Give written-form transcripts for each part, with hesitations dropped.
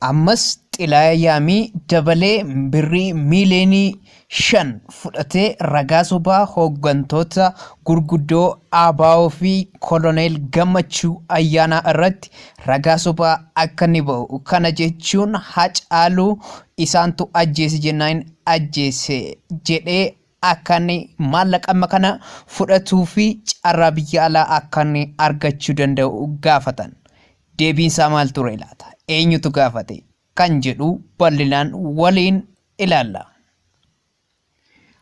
ammas xilaayaa yaamii dabalee birrii miiliyoonii 5 fudhatee ragaa sobaa hooggantoota gurguddoo ABO fi koloneel Gammachuu Ayyaanaa irratti ragaa sobaa akka ni ba'u. Kana jechuun Hacaaluu isaantu ajjeese jennaan ajjeese jedhee akkan maallaqa kana fudhatuu fi carraa biyya alaa akkan argachuu danda'u gaafatan. Deebiin isaa maal ture laata? Eenyutu gaafate? Kan jedhu bal'inaan waliin ilaalla.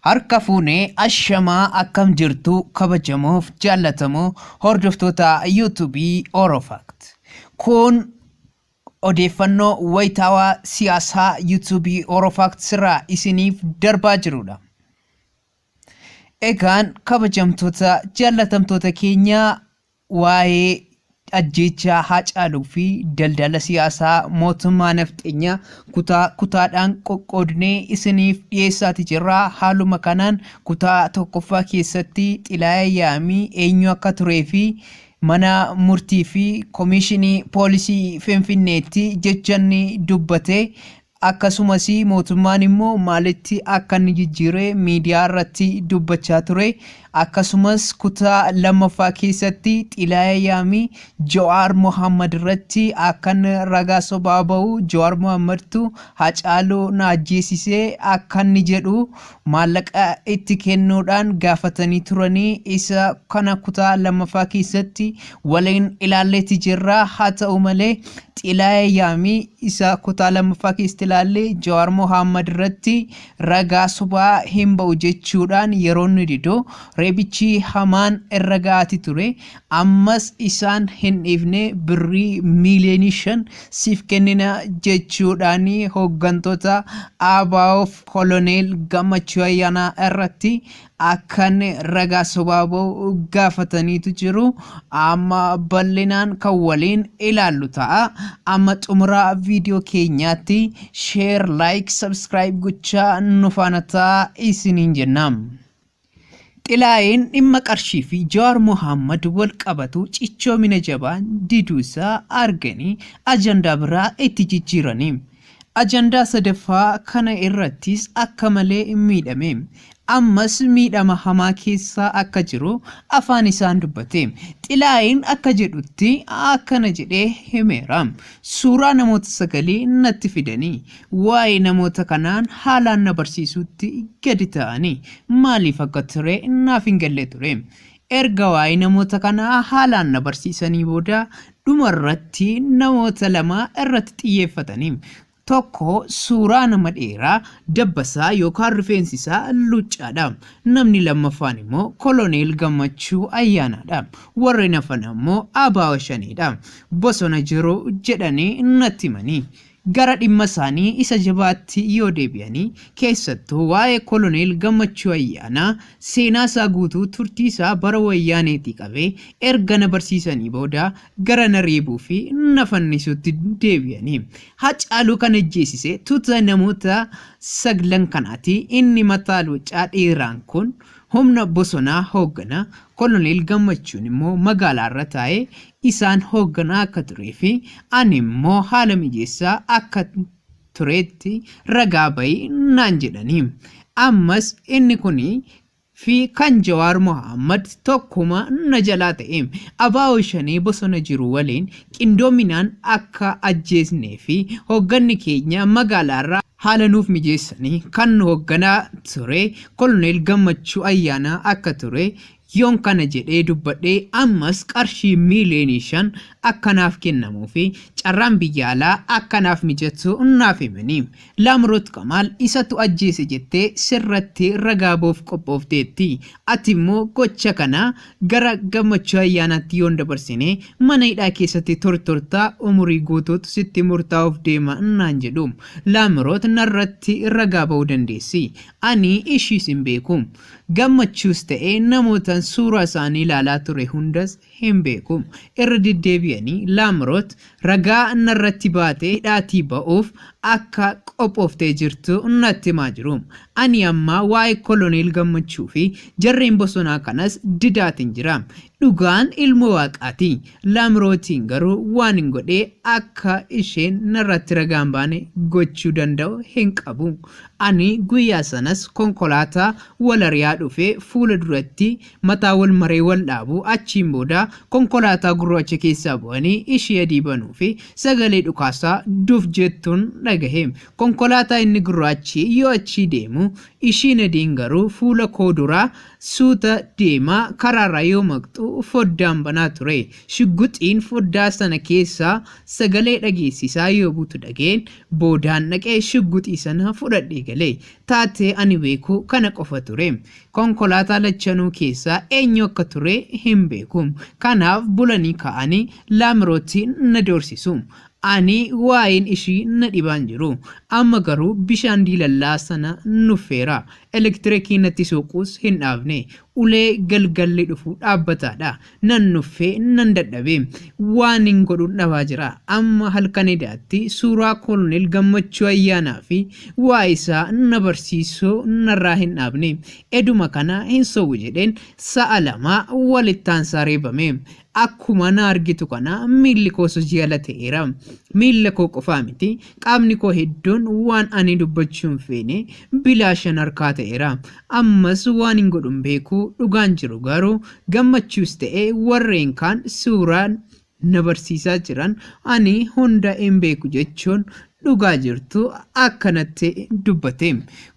Harka fuunee ashamaa akkam jirtu kabajamoof jaallatamoo hordoftoota YouTube Orofact. Kun odeeffannoo wayitaawaa siyaasaa YouTube Orofact sirraa isiniif darbaa jirudha. Egaan kabajamtoota jaallatamtoota keenya waa'ee ajjeechaa Hacaaluu fi daldala siyaasaa mootummaa nafxeenyaa kutaadhaan qoqqoodnee isiniif dhiyeessaati jirra. Haaluma kanaan kutaa tokkoffaa keessatti xilaayaa yaamii eenyu akka turee fi mana murtii fi koomishinii poolisii Finfinneetti jechanni dubbate. Akkasumas mootummaan immoo maalitti akka inni jijjiiree miidiyaa irratti dubbachaa ture. Akkasumas kutaa lammaffaa keessatti xilaayaa yaamii Jawaar Mohammad irratti akkan ragaa sobaa ba'u. Jawaar Mohammadtu Hacaaluu na ajjeesisee akka inni jedhu maallaqa itti kennuudhaan gaafatanii turanii. Isa kana kutaa lammaffaa keessatti waliin ilaalleeti jirra. Haa ta'u malee xilaayaa yaamii isa kutaa lammaffaa keessatti ilaalle Jawaar Mohammad irratti ragaa sobaa hin ba'u jechuudhaan yeroo inni didoo reebichi hamaan irra gaati ture. Ammas isaan hin dhiifne birrii miiliyoonii 5 siif kennina jechuudhaan hooggantoota ABO koloneel Gammachuu Ayyaanaa irratti akkan ragaa sobaa ba'u gaafataniitu jiru. Amma bal'inaan kan waliin ilaallu ta'a. Amma xumura viidiyoo keenyaatti share, like, subscribe gochaa nu faana ta'a isiniin jennaan. Xilaayeen dhimma qarshii fi Jawaar Mohammad wal qabatu cichoomina jabaan diduusaa arganii ajandaa biraa itti jijjiiranii. Ajandaa sadaffaa kana irrattis akka malee miidhame. Ammas miidhama hamaa keessa akka jiru afaan isaan dubbate. Xilaayeen akka jedhutti akkana jedhee himeera. Suuraa namoota 9 natti fidanii waa'ee namoota kanaan haalaan na barsiisutti gadi ta'anii maaliif akka ture naaf hin galle ture. Erga waa'ee namoota kanaa haalaan na barsiisanii booda dhumarratti namoota 2 irratti xiyyeeffatanii. Tokko suuraa nama dheeraa dabbasaa yookaan rifeensi isaa luccaadha. Namni lammaffaan immoo koloneel Gammachuu Ayyaanaadha. Warreen hafan immoo ABO shanidha. Bosona jiru jedhanii natti himanii. Gara dhimma isaanii isa jabaatti yoo deebi'anii keessattuu waa'ee koloneel Gammachuu Ayyaanaa seenaa isaa guutuu turtii isaa bara wayyaaneetii qabee erga na barsiisanii booda gara na reebuu fi na fannisuutti deebi'anii. Hacaaluu kan ajjeesise tuuta namoota 9 kanaati. Inni mataa luuccaa dheeraan kun humna bosonaa hooggana. Koloneel Gammachuun immoo magaalaa irra taa'ee isaan hoogganaa akka turee fi ani immoo haala mijeessaa akka tureetti ragaa bayii naan jedhanii. Ammas inni kuni fi kan Jawaar Mohammad tokkuma na jalaa ta'e. ABO shanii bosona jiru waliin qindoominaan akka ajjeesnee fi hoogganni keenya magaalaa irraa haala nuuf mijeessanii kan hoogganaa ture koloneel Gammachuu Ayyaanaa akka ture. Yoon kana jedhee dubbadhee ammas qarshii miiliyoonii 5 akkanaaf kennamuu fi carraan biyya alaa akkanaaf mijatu naaf himanii. Lamroot Kamaal isatu ajjeese jettee sirratti ragaa ba'uuf qophoofteetti. Ati immoo gocha kana gara Gammachuu Ayyaanaatti yoon dabarsine mana hidhaa keessatti tortortaa umurii guutuutu sitti murtaa'uuf deema naan jedhu. Lamroot narratti ragaa ba'uu dandeessi. Ani ishiis hin beeku. Gammachuus ta'ee namoota suuraa isaanii ilaalaa ture hundas hin beeku. Irra deddeebi'anii Lamroot ragaa narratti baatee hidhaatii ba'uuf akka qophooftee jirtu natti himaa jiru. Ani amma waa'ee koloneel Gammachuu fi jarreen bosonaa kanas didaatiin jira. dhugaan ilmoo waaqaati. Laamrootiin garuu waan hin godhee akka isheen narratti ragaan baane gochuu danda'u hin qabu. Ani guyyaa sanas konkolaataa wal ari'aa dhufee fuula duratti mataa wal maree wal dhaabu achiin booda konkolaataa gurraacha keessaa bu'anii ishee adii banuu fi sagalee dhukaasaa duf jettuun dhagahe. Konkolaataa inni gurraachi yoo achi deemu ishiin adiin garuu fuula koo duraa suuta deemaa karaarraa yoo maqxu foddaan banaa ture. Shugguxiin foddaa sana keessaa sagalee dhageessisaa yoo buutu dhageen boodaan dhaqee shugguxii sana fudhadhee galee. Taatee ani beeku kana qofa ture. Konkolaataa lachanuu keessaa eenyu akka ture hin beeku. Kanaaf bulanii ka'anii Laamrootiin na doorsisu. Ani waa'een ishii na dhibaan jiru. Amma garuu bishaan diilallaa sana nuffeera. Elektirikii natti suuquus hin dhaabne. Ulee galgalli dhufu dhaabbataadha. Nan nuffee nan dadhabe. Waan hin godhuun dhabaa jira. Amma halkan edaatti suuraa Koloneel Gammachuu Ayyaanaa fi waa isaa na barsiisuu narraa hin dhaabne. Eduma kana hin sowu jedheen sa'a lama walittaan reebame. Akkuma na argitu kana miilli koo sojiala ta'eera. Miilla koo qofaa miti qaamni koo hedduun waan ani dubbachuun feene bilaashan harkaa ta'eera. Ammas waan hin godhun beeku dhugaan jiru garuu Gammachuus ta'ee warreen kaan suuraan na barsiisaa jiran ani hunda hin beeku jechuun dhugaa jirtu akkanatti dubbate.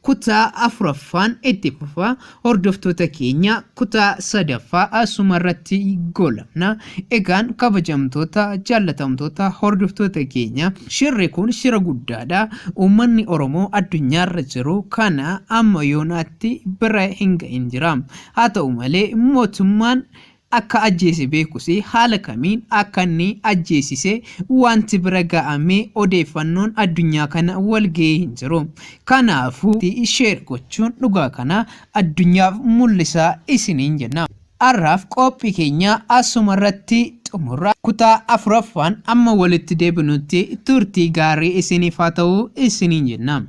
Kutaa afuraffaan itti fufa. Hordoftoota keenya kutaa sadaffaa asumarratti goolabna. Egaan kabajamtoota jaallatamtoota hordoftoota keenya shirri kun shira guddaadha. Uummanni Oromoo addunyaarra jiru kana amma yoonaatti bira hin ga'in jira. Haa ta'u malee mootummaan akka ajjeese beekusi haala kamiin akka inni ajjeesise wanti bira ga'amee odeeffannoon addunyaa kana wal ga'ee hin jiru. Kanaafuu sheer gochuun dhugaa kana addunyaaf mul'isaa isiniin jenna. Har'aaf qophii keenya asumarratti xumurra. Kutaa afuraffaan amma walitti deebinutti turtii gaarii isiniif haa ta'u isiniin jenna.